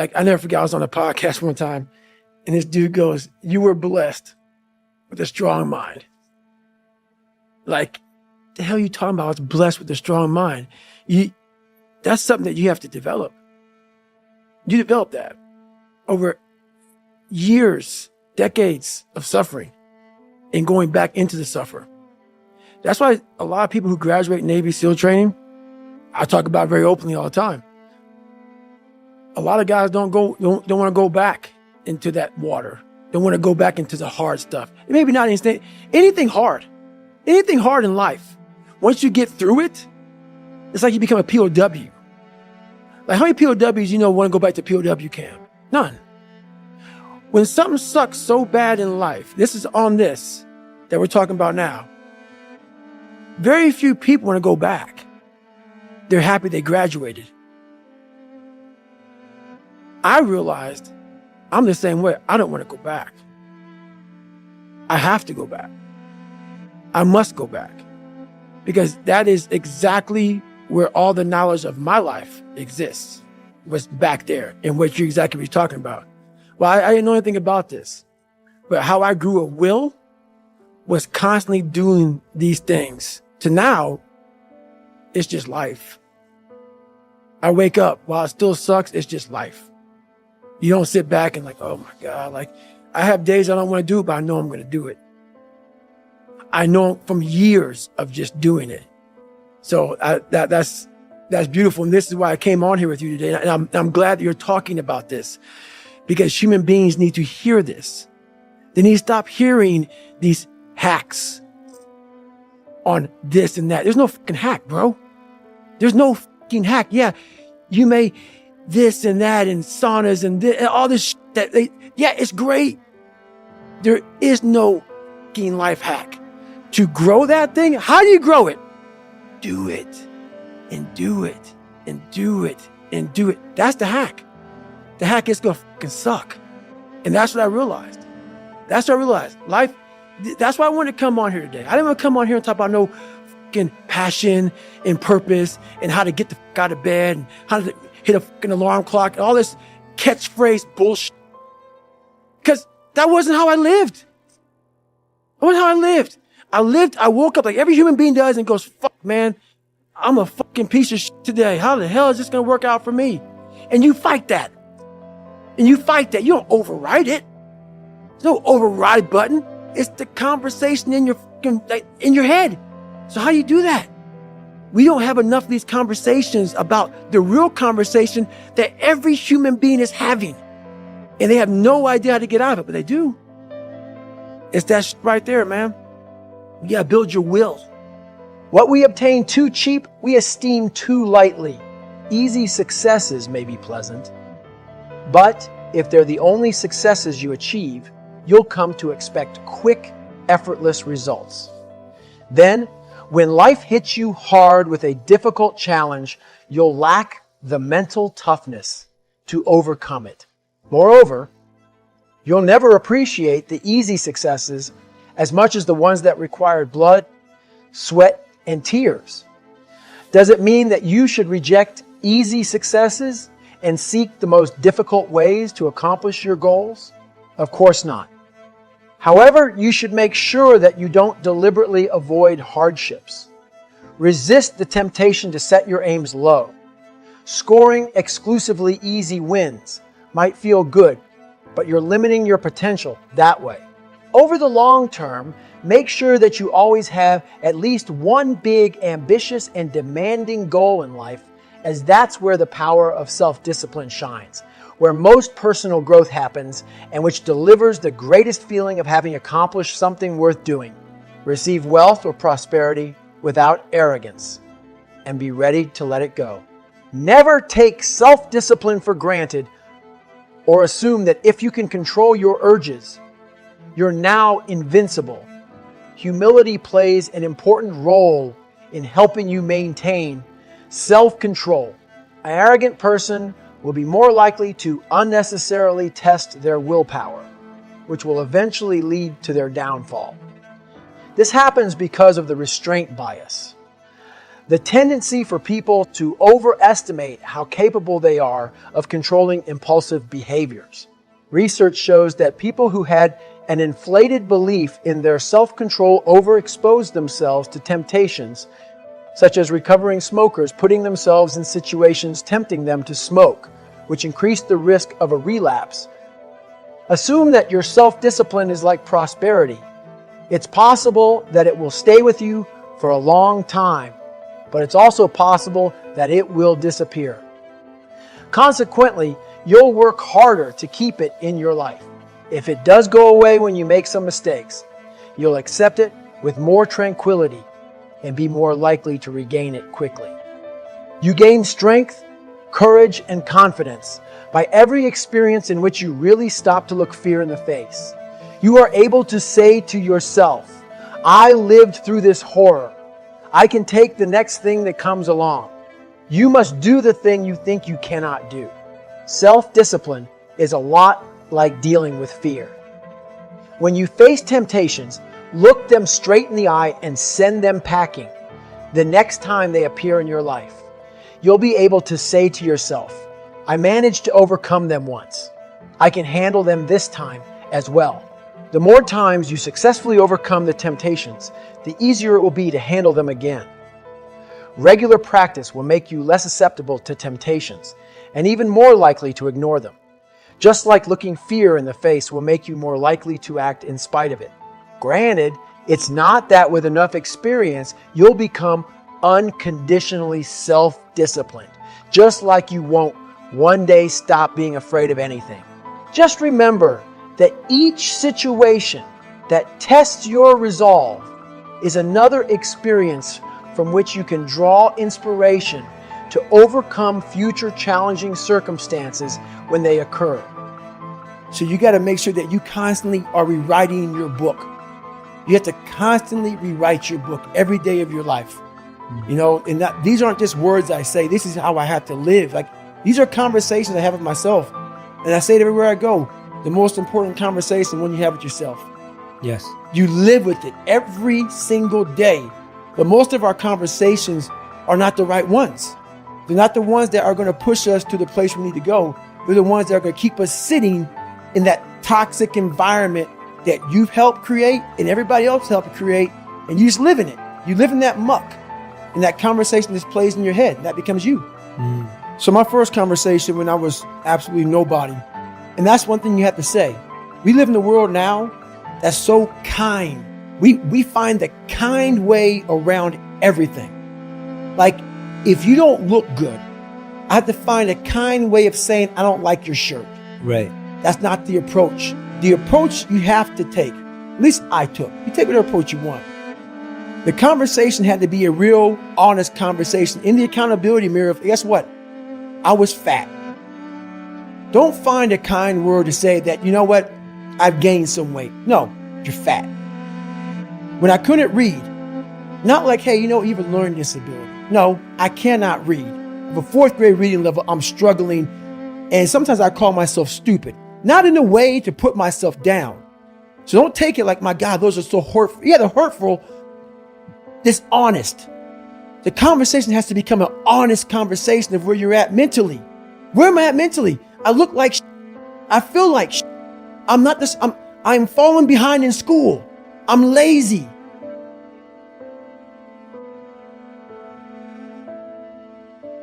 Like, I never forget, I was on a podcast one time, and this dude goes, "You were blessed with a strong mind." Like, the hell are you talking about? I was blessed with a strong mind. That's something that you have to develop. You develop that over years, decades of suffering and going back into the suffer. That's why a lot of people who graduate Navy SEAL training, I talk about very openly all the time. A lot of guys don't want to go back into that water. Don't want to go back into the hard stuff. Maybe not anything hard in life. Once you get through it, it's like you become a POW. Like, how many POWs want to go back to POW camp? None. When something sucks so bad in life, this is on this that we're talking about now. Very few people want to go back. They're happy they graduated. I realized I'm the same way. I don't want to go back. I have to go back. I must go back. Because that is exactly where all the knowledge of my life exists, was back there, and what you're talking about. Well, I didn't know anything about this, but how I grew a will was constantly doing these things. To now, it's just life. I wake up, while it still sucks, it's just life. You don't sit back and like, oh my God, like, I have days I don't want to do it, but I know I'm going to do it. I know from years of just doing it. So that's beautiful. And this is why I came on here with you today. And I'm glad that you're talking about this, because human beings need to hear this. They need to stop hearing these hacks on this and that. There's no fucking hack, bro. There's no fucking hack. Yeah, you may this and that and saunas and all this shit it's great. There is no fucking life hack. To grow that thing, how do you grow it? Do it and do it and do it and do it. That's the hack. The hack is gonna fucking suck. And that's what I realized. Life, that's why I wanted to come on here today. I didn't want to come on here and talk about no fucking passion and purpose and how to get the fuck out of bed and how to hit a fucking alarm clock and all this catchphrase bullshit. Because that wasn't how I lived. I woke up like every human being does and goes, fuck, man, I'm a fucking piece of shit today. How the hell is this going to work out for me? And you fight that. You don't override it. There's no override button. It's the conversation in your head. So how do you do that? We don't have enough of these conversations about the real conversation that every human being is having. And they have no idea how to get out of it, but they do. It's that shit right there, man. You gotta build your will. What we obtain too cheap, we esteem too lightly. Easy successes may be pleasant, but if they're the only successes you achieve, you'll come to expect quick, effortless results. Then, when life hits you hard with a difficult challenge, you'll lack the mental toughness to overcome it. Moreover, you'll never appreciate the easy successes as much as the ones that required blood, sweat, and tears. Does it mean that you should reject easy successes and seek the most difficult ways to accomplish your goals? Of course not. However, you should make sure that you don't deliberately avoid hardships. Resist the temptation to set your aims low. Scoring exclusively easy wins might feel good, but you're limiting your potential that way. Over the long term, make sure that you always have at least one big, ambitious, and demanding goal in life, as that's where the power of self-discipline shines, where most personal growth happens, and which delivers the greatest feeling of having accomplished something worth doing. Receive wealth or prosperity without arrogance, and be ready to let it go. Never take self-discipline for granted, or assume that if you can control your urges, you're now invincible. Humility plays an important role in helping you maintain self-control. An arrogant person will be more likely to unnecessarily test their willpower, which will eventually lead to their downfall. This happens because of the restraint bias. The tendency for people to overestimate how capable they are of controlling impulsive behaviors. Research shows that people who had an inflated belief in their self-control overexposed themselves to temptations, such as recovering smokers putting themselves in situations tempting them to smoke, which increased the risk of a relapse. Assume that your self-discipline is like prosperity. It's possible that it will stay with you for a long time, but it's also possible that it will disappear. Consequently, you'll work harder to keep it in your life. If it does go away when you make some mistakes, you'll accept it with more tranquility and be more likely to regain it quickly. You gain strength, courage, and confidence by every experience in which you really stop to look fear in the face. You are able to say to yourself, I lived through this horror. I can take the next thing that comes along. You must do the thing you think you cannot do. Self-discipline is a lot like dealing with fear. When you face temptations, look them straight in the eye and send them packing. The next time they appear in your life, you'll be able to say to yourself, I managed to overcome them once. I can handle them this time as well. The more times you successfully overcome the temptations, the easier it will be to handle them again. Regular practice will make you less susceptible to temptations and even more likely to ignore them. Just like looking fear in the face will make you more likely to act in spite of it. Granted, it's not that with enough experience, you'll become unconditionally self-disciplined, just like you won't one day stop being afraid of anything. Just remember that each situation that tests your resolve is another experience from which you can draw inspiration to overcome future challenging circumstances when they occur. So you got to make sure that you constantly are rewriting your book. You have to constantly rewrite your book every day of your life. You know, and these aren't just words I say. This is how I have to live. Like, these are conversations I have with myself. And I say it everywhere I go. The most important conversation when you have with yourself. Yes. You live with it every single day. But most of our conversations are not the right ones. They're not the ones that are going to push us to the place we need to go. They're the ones that are going to keep us sitting in that toxic environment that you've helped create and everybody else helped create, and you just live in it. You live in that muck, and that conversation just plays in your head, and that becomes you. So my first conversation when I was absolutely nobody, and that's one thing you have to say. We live in a world now that's so kind. We find the kind way around everything. Like, if you don't look good, I have to find a kind way of saying, I don't like your shirt. Right. That's not the approach. The approach you have to take, at least I took. You take whatever approach you want. The conversation had to be a real, honest conversation. In the accountability mirror, guess what? I was fat. Don't find a kind word to say that, you know what? I've gained some weight. No, you're fat. When I couldn't read, not like, hey, you know, you have a learning disability. No, I cannot read. At a fourth grade reading level, I'm struggling. And sometimes I call myself stupid. Not in a way to put myself down. So don't take it like, my God, those are so hurtful. Yeah, they're hurtful. It's honest. The conversation has to become an honest conversation of where you're at mentally. Where am I at mentally? I look like shit. I feel like shit. I'm falling behind in school. I'm lazy.